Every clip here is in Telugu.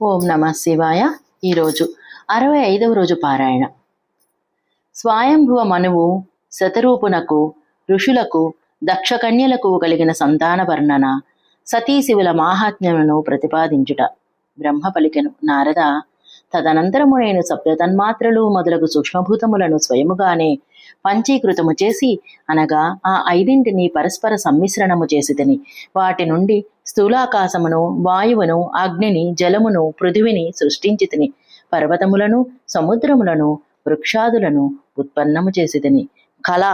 ఓం నమ శివాయ. ఈరోజు 65వ రోజు పారాయణ. స్వయంభువ మనువు శతరూపునకు ఋషులకు దక్షకన్యలకు కలిగిన సంతాన వర్ణన, సతీశివుల మాహాత్మ్యమును ప్రతిపాదించుట. బ్రహ్మ పలికెను, నారద, తదనంతరము నేను సప్తతన్మాత్రలు మొదలగు సూక్ష్మభూతములను స్వయముగానే పంచీకృతము చేసి, అనగా ఆ ఐదింటిని పరస్పర సమ్మిశ్రణము చేసితిని. వాటి నుండి స్థూలాకాశమును, వాయువును, అగ్నిని, జలమును, పృథివిని సృష్టించితిని. పర్వతములను, సముద్రములను, వృక్షాదులను ఉత్పన్నము చేసితిని. కళ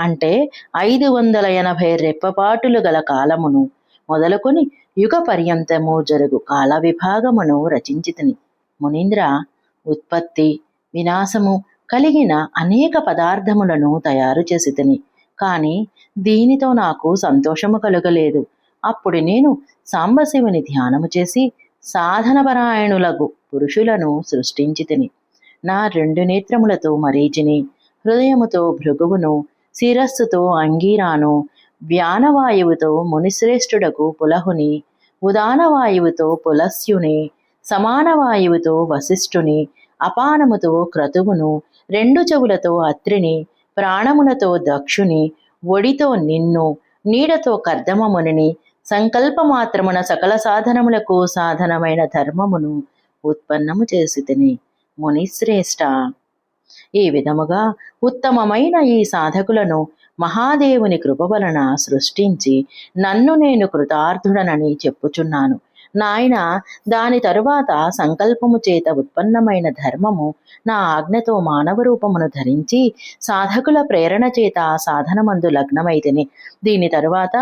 అంటే 580 రెప్పపాటులు గల కాలమును మొదలుకొని యుగ పర్యంతము జరుగు కాల విభాగమును రచించితిని. మునీంద్ర, ఉత్పత్తి వినాశము కలిగిన అనేక పదార్థములను తయారు చేసితిని. కాని దీనితో నాకు సంతోషము కలుగలేదు. అప్పుడు నేను సాంబశివుని ధ్యానము చేసి సాధనపరాయణులగు పురుషులను సృష్టించితిని. నా 2 నేత్రములతో మరీచిని, హృదయముతో భృగువును, శిరస్సుతో అంగీరాను, వ్యానవాయువుతో మునిశ్రేష్ఠుడకు పులహుని, ఉదానవాయువుతో పులస్యుని, సమానవాయువుతో వశిష్ఠుని, అపానముతో క్రతువును, 2 చెవులతో అత్రిని, ప్రాణములతో దక్షుని, ఒడితో నిన్ను, నీడతో కర్దమమునిని, సంకల్పమాత్రమున సకల సాధనములకు సాధనమైన ధర్మమును ఉత్పన్నము చేసితిని. మునిశ్రేష్ఠ, ఈ విధముగా ఉత్తమమైన ఈ సాధకులను మహాదేవుని కృప వలన సృష్టించి నన్ను నేను కృతార్థుడనని చెప్పుచున్నాను. నాయన, దాని తరువాత సంకల్పము చేత ఉత్పన్నమైన ధర్మము నా ఆజ్ఞతో మానవ రూపమును ధరించి సాధకుల ప్రేరణ చేత సాధనమందు లగ్నమైతిని. దీని తరువాత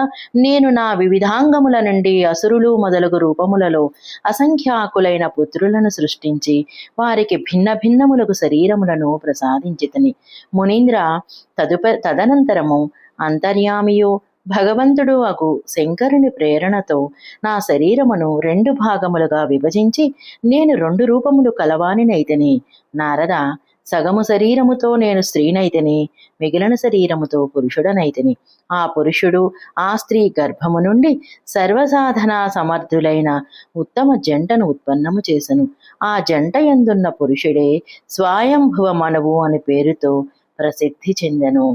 నేను నా వివిధాంగముల నుండి అసురులు మొదలగు రూపములలో అసంఖ్యాకులైన పుత్రులను సృష్టించి వారికి భిన్న భిన్నములకు శరీరములను ప్రసాదించితిని. మునీంద్ర, తదనంతరము అంతర్యామియో భగవంతుడు అగు శంకరుని ప్రేరణతో నా శరీరమును 2 భాగములుగా విభజించి నేను 2 రూపములు కలవానినైతిని. నారద, సగము శరీరముతో నేను స్త్రీనైతిని, మిగిలిన శరీరముతో పురుషుడనైతిని. ఆ పురుషుడు ఆ స్త్రీ గర్భము నుండి సర్వసాధనా సమర్థులైన ఉత్తమ జంటను ఉత్పన్నము చేసెను. ఆ జంట యందున్న పురుషుడే స్వయంభువ మనువు అని పేరుతో ప్రసిద్ధి చెందెను.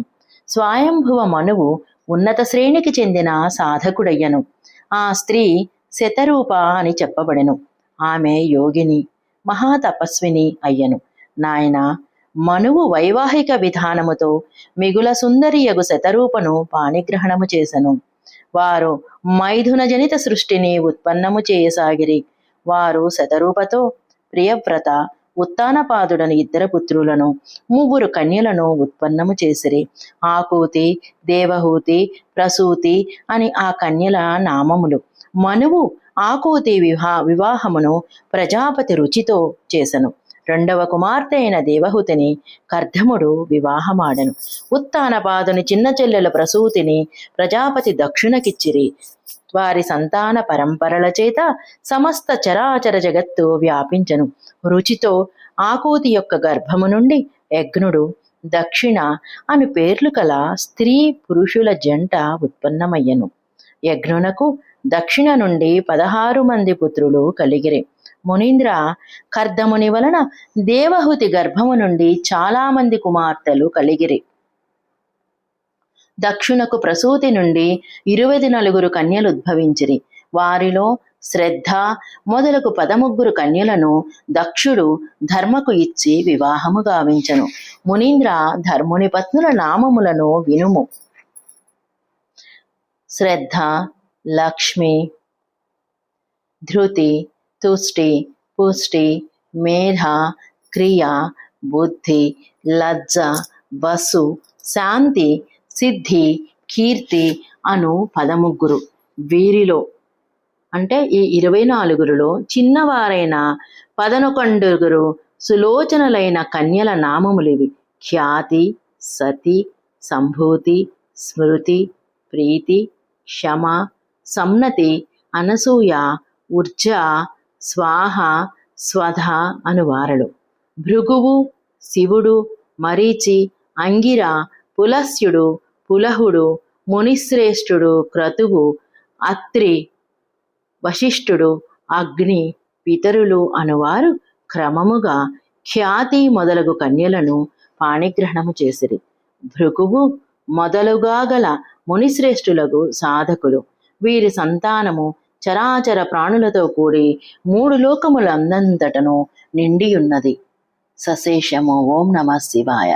స్వయంభువ మనువు ఉన్నత శ్రేణికి చెందిన సాధకుడయ్యను. ఆ స్త్రీ శతరూప అని చెప్పబడెను. ఆమె యోగిని, మహాతపస్విని అయ్యను. నాయన, మనువు వైవాహిక విధానముతో మిగుల సుందరియగు శతరూపను పాణిగ్రహణము చేసెను. వారు మైథున జనిత సృష్టిని ఉత్పన్నము చేయసాగిరి. వారు శతరూపతో ప్రియవ్రత, ఉత్తానపాదుడని 2 పుత్రులను, 3 కన్యలను ఉత్పన్నము చేసిరి. ఆకూతి, దేవహూతి, ప్రసూతి అని ఆ కన్యల నామములు. మనువు ఆకూతి వివాహమును ప్రజాపతి రుచితో చేసెను. 2వ కుమార్తె అయిన దేవహూతిని కర్దముడు వివాహమాడెను. ఉత్తానపాదుని చిన్న చెల్లెల ప్రసూతిని ప్రజాపతి దక్షునకిచ్చిరి. వారి సంతాన పరంపరల చేత సమస్త చరాచర జగత్తు వ్యాపించను. రుచితో ఆకూతి యొక్క గర్భము నుండి యజ్ఞుడు, దక్షిణ అను పేర్లు కల స్త్రీ పురుషుల జంట ఉత్పన్నమయ్యను. యజ్ఞునకు దక్షిణ నుండి 16 మంది పుత్రులు కలిగిరి. మునీంద్ర, కర్దముని వలన దేవహూతి గర్భము నుండి చాలా మంది కుమార్తెలు కలిగిరి. దక్షునకు ప్రసూతి నుండి 24 కన్యలు ఉద్భవించిరి. వారిలో శ్రద్ధ మొదలగు 13 కన్యలను దక్షుడు ధర్మకు ఇచ్చి వివాహము గావించెను. మునీంద్ర, ధర్ముని పత్నుల నామములను వినుము. శ్రద్ధ, లక్ష్మి, ధృతి, తుష్టి, పుష్టి, మేధ, క్రియ, బుద్ధి, లజ్జ, వసు, శాంతి, సిద్ధి, కీర్తి అను 13. వీరిలో అంటే ఈ 24లో చిన్నవారైన 11 సులోచనలైన కన్యల నామములివి. ఖ్యాతి, సతి, సంభూతి, స్మృతి, ప్రీతి, క్షమ, సంనతి, అనసూయ, ఉర్జ, స్వాహ, స్వధ అనువారలు. భృగువు, శివుడు, మరీచి, అంగిర, పులస్యుడు, పులహుడు, మునిశ్రేష్ఠుడు, క్రతువు, అత్రి, వశిష్ఠుడు, అగ్ని, పితరులు అనువారు క్రమముగా ఖ్యాతి మొదలగు కన్యలను పాణిగ్రహణము చేసిరి. భృగువు మొదలుగా గల మునిశ్రేష్ఠులకు సాధకులు. వీరి సంతానము చరాచర ప్రాణులతో కూడి 3 లోకములందంతటను నిండియున్నది. సశేషము. ఓం నమః శివాయ.